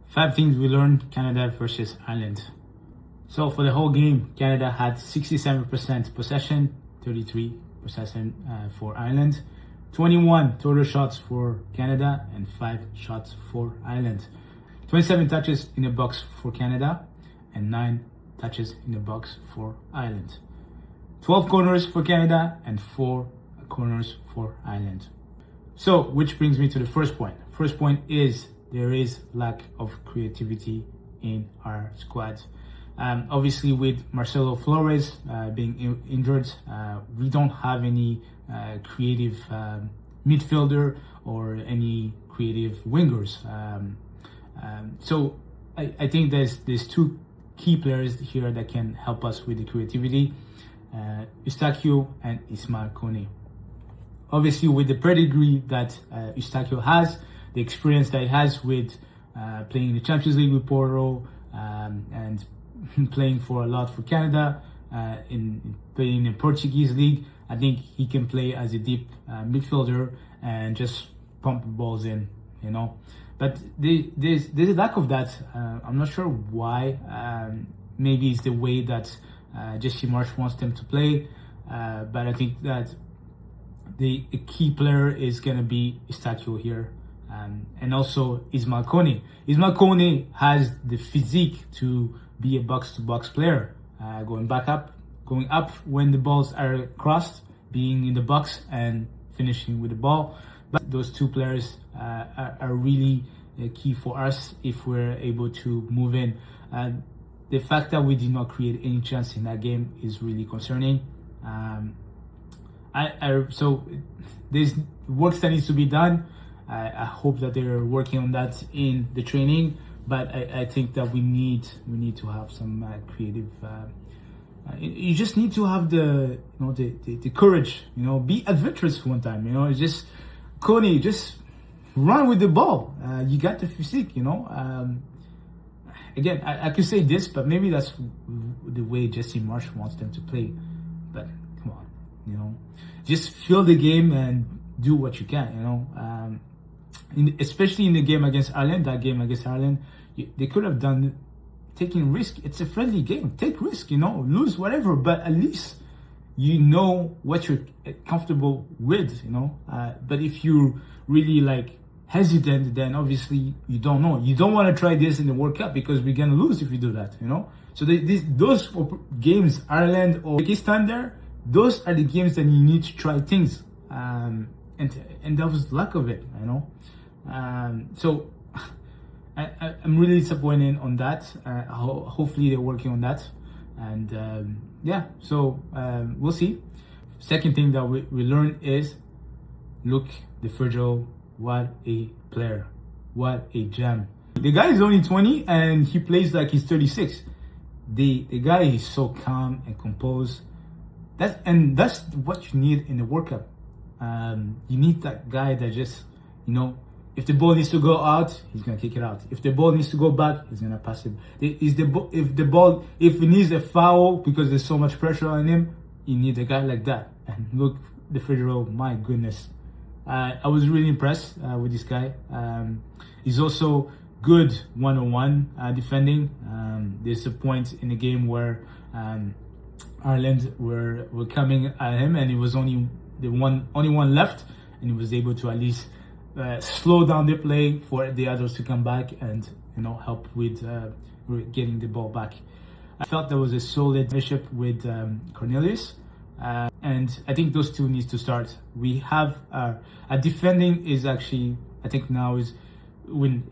5 things we learned Canada versus Ireland. So for the whole game, Canada had 67% possession, 33 possession for Ireland, 21 total shots for Canada, and 5 shots for Ireland. 27 touches in the box for Canada, and 9 touches in the box for Ireland. 12 corners for Canada, and 4 corners for Ireland. So, which brings me to the first point. First point is there is lack of creativity in our squad. Obviously, with Marcelo Flores being injured, we don't have any creative midfielder or any creative wingers. So I think there's 2 key players here that can help us with the creativity, Eustáquio and Ismail Kone. Obviously, with the pedigree that Eustáquio has, the experience that he has with playing in the Champions League with Porto, and playing for a lot for Canada, in playing in the Portuguese league, I think he can play as a deep midfielder and just pump balls in, you know. But there's a lack of that. I'm not sure why. Maybe it's the way that Jesse Marsch wants them to play. But I think that the key player is going to be Eustáquio here. And also Ismail Kone. Ismail Kone has the physique to be a box-to-box player, going up when the balls are crossed, being in the box and finishing with the ball. But those 2 players are really key for us if we're able to move in. The fact that we did not create any chance in that game is really concerning. So there's work that needs to be done. I hope that they're working on that in the training, but I think that we need to have some creative. You just need to have the courage, be adventurous one time, just Kone, just run with the ball. You got the physique, Again, I could say this, but maybe that's the way Jesse Marsch wants them to play. But come on, just feel the game and do what you can, especially in the game against Ireland. That game against Ireland, they could have taking risk. It's a friendly game. Take risk, lose whatever, but at least what you're comfortable with, But if you really hesitant, then obviously you don't know. You don't want to try this in the World Cup because we're gonna lose if you do that, So those games, Ireland or Pakistan, those are the games that you need to try things, and that was lack of it, So I'm really disappointed on that. Hopefully they're working on that, and so we'll see. Second thing that we learned is, look, the Virgil, what a player, what a gem. The guy is only 20 and he plays like he's 36. The guy is so calm and composed. That's what you need in the World Cup. You need that guy that just, if the ball needs to go out, he's gonna kick it out. If the ball needs to go back, he's gonna pass it. If he needs a foul because there's so much pressure on him, you need a guy like that. And look, the Federal, my goodness, I was really impressed with this guy. He's also good one-on-one defending. There's a point in the game where Ireland were coming at him, and it was only one left, and he was able to at least slow down the play for the others to come back and help with getting the ball back. I felt there was a solid partnership with Cornelius, and I think those 2 needs to start. We have our defending is actually, I think now is we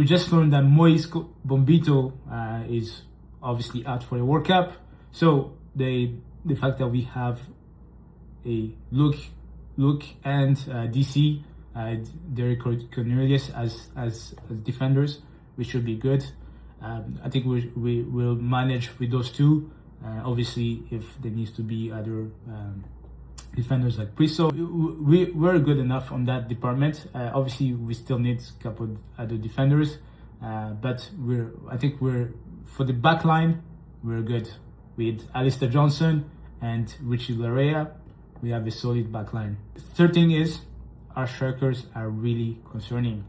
just learned that Moise Bombito is obviously out for the World Cup. So the fact that we have a Luke and DC, Derek Cornelius as defenders, we should be good. I think we will manage with those 2. Obviously, if there needs to be other defenders like Priso, we're good enough on that department. Obviously, we still need a couple other defenders, but I think for the back line, we're good. With Alistair Johnson and Richie Larea, we have a solid back line. The third thing is our strikers are really concerning.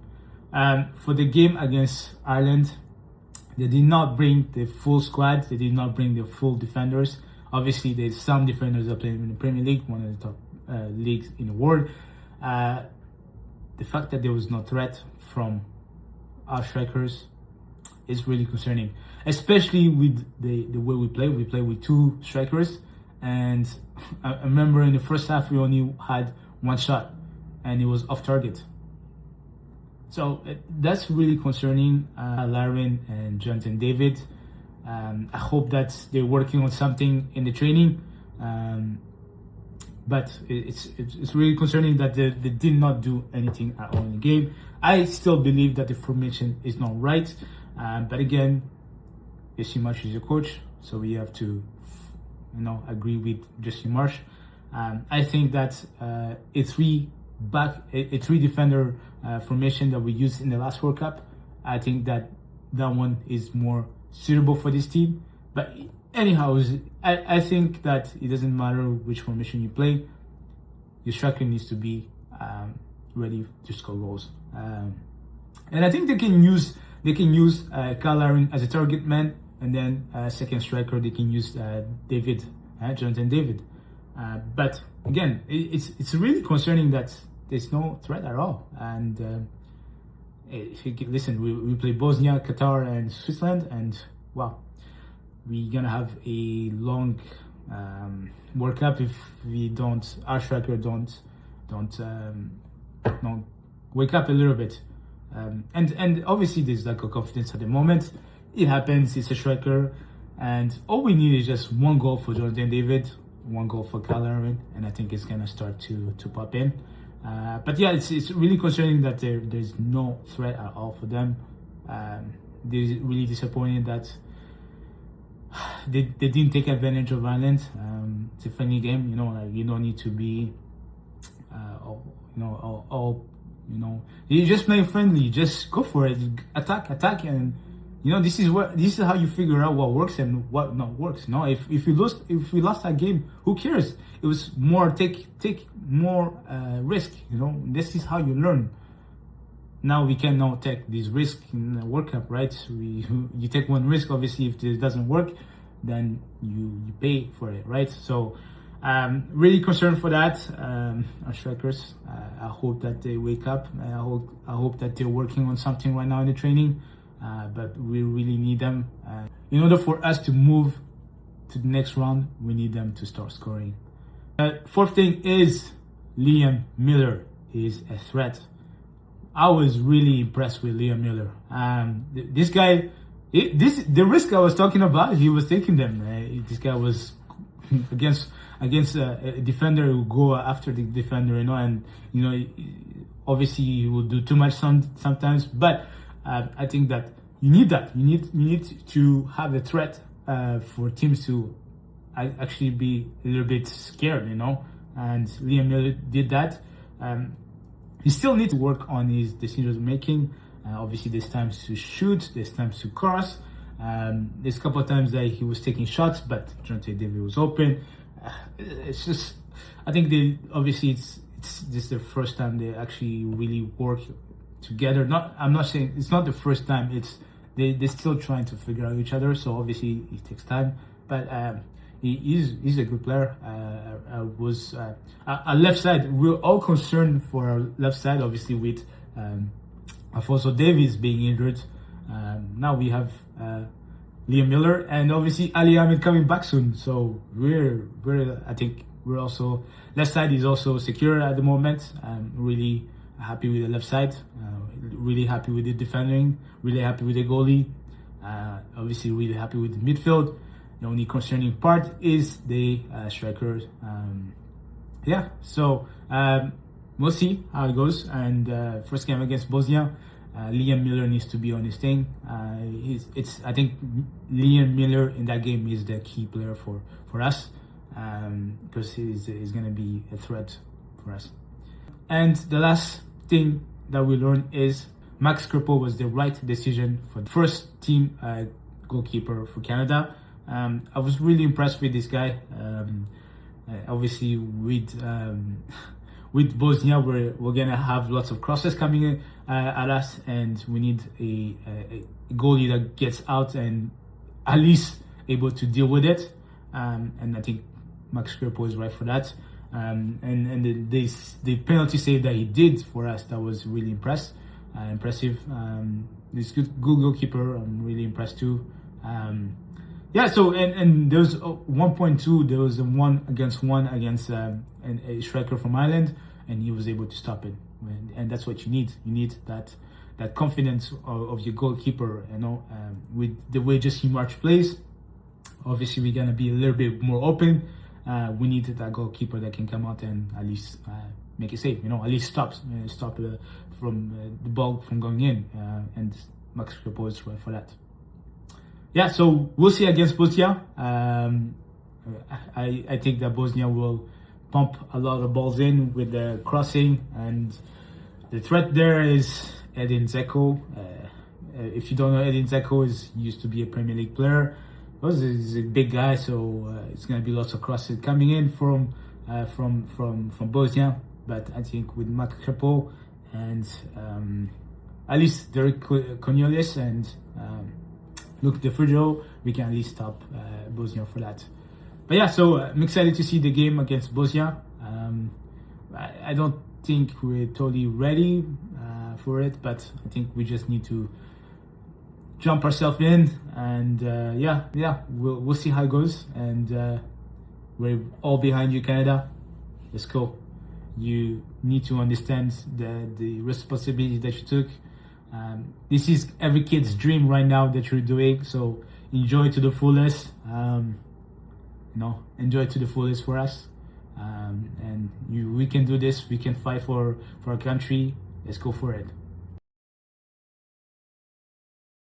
For the game against Ireland, they did not bring the full squad. They did not bring the full defenders. Obviously, there's some defenders that play in the Premier League, one of the top leagues in the world. The fact that there was no threat from our strikers is really concerning, especially with the way we play. We play with two strikers, and I remember in the first half we only had one shot, and it was off target. So that's really concerning. Laren and Jonathan David. I hope that they're working on something in the training, but it's really concerning that they did not do anything at all in the game. I still believe that the formation is not right, but again, Jesse Marsch is your coach, so we have to, agree with Jesse Marsch. I think that a three defender formation that we used in the last World Cup, I think that one is more suitable for this team. But anyhow, I think that it doesn't matter which formation you play, your striker needs to be ready to score goals. And I think they can use Kyle Laren as a target man, and then second striker they can use Jonathan David. But again, it's really concerning that there's no threat at all. And listen, we play Bosnia, Qatar, and Switzerland, and wow, we're gonna have a long World Cup if our striker don't wake up a little bit. And obviously there's lack of confidence at the moment. It happens. It's a striker, and all we need is just one goal for Jonathan David, one goal for Kyle Laren, and I think it's gonna start to pop in. But yeah, it's really concerning that there's no threat at all for them. They're really disappointed that they didn't take advantage of Ireland. It's a funny game, you don't need to be, you just play friendly, just go for it, attack, and this is how you figure out what works and what not works. If we lost that game, who cares? It was more take more risk. This is how you learn. Now we can now take this risk in the World Cup, right? You take one risk. Obviously, if it doesn't work, then you pay for it, right? So really concerned for that. Our strikers. I hope that they wake up. I hope that they're working on something right now in the training. But we really need them. In order for us to move to the next round, we need them to start scoring. Fourth thing is Liam Miller is a threat. I was really impressed with Liam Miller. This guy, the risk I was talking about, he was taking them. This guy was against a defender who go after the defender, and obviously he will do too much sometimes, but I think that you need that. You need to have a threat for teams to actually be a little bit scared, And Liam Miller did that. He still needs to work on his decision making. Obviously, there's times to shoot, there's times to cross. There's a couple of times that he was taking shots, but Jonathan David was open. It's just, I think it's this the first time they actually really work together. I'm not saying it's not the first time. They're still trying to figure out each other. So obviously it takes time. But he's a good player. Our left side, we're all concerned for our left side. Obviously with Alphonso Davies being injured. Now we have Liam Miller and obviously Ali Ahmed coming back soon. So I think we're also left side is also secure at the moment. Really happy with the left side, really happy with the defending, really happy with the goalie, obviously really happy with the midfield. The only concerning part is the strikers. So we'll see how it goes. And first game against Bosnia, Liam Miller needs to be on his thing. I think Liam Miller in that game is the key player for us, because he's going to be a threat for us. And the last thing that we learned is Max Kerpel was the right decision for the first team goalkeeper for Canada. I was really impressed with this guy. Obviously with with Bosnia, we're gonna have lots of crosses coming in, at us, and we need a goalie that gets out and at least able to deal with it. And I think Max Crepeau is right for that. And the penalty save that he did for us, that was really impressive. This good goalkeeper, I'm really impressed too. Yeah, so and there was 1.2, there was a 1-against-1 against a striker from Ireland, and he was able to stop it. And that's what you need. You need that confidence of your goalkeeper, with the way Jesse Marsch plays. Obviously, we're gonna be a little bit more open. We need that goalkeeper that can come out and at least make a save. At least stop from the ball from going in. And Max Crepeau is right for that. Yeah, so we'll see against Bosnia. I think that Bosnia will pump a lot of balls in with the crossing, and the threat there is Edin Dzeko. If you don't know, Edin Dzeko used to be a Premier League player. He's a big guy, so it's going to be lots of crosses coming in from Bosnia. But I think with Max Crepeau and at least Derek Cornelius and Luke DeFrijo, we can at least stop Bosnia for that. But yeah, so I'm excited to see the game against Bosnia. I don't think we're totally ready for it, but I think we just need to jump ourselves in, and we'll see how it goes. And we're all behind you, Canada. Let's go. You need to understand the responsibility that you took. This is every kid's dream right now that you're doing, so enjoy to the fullest. Enjoy to the fullest for us. We can do this. We can fight for our country. Let's go for it.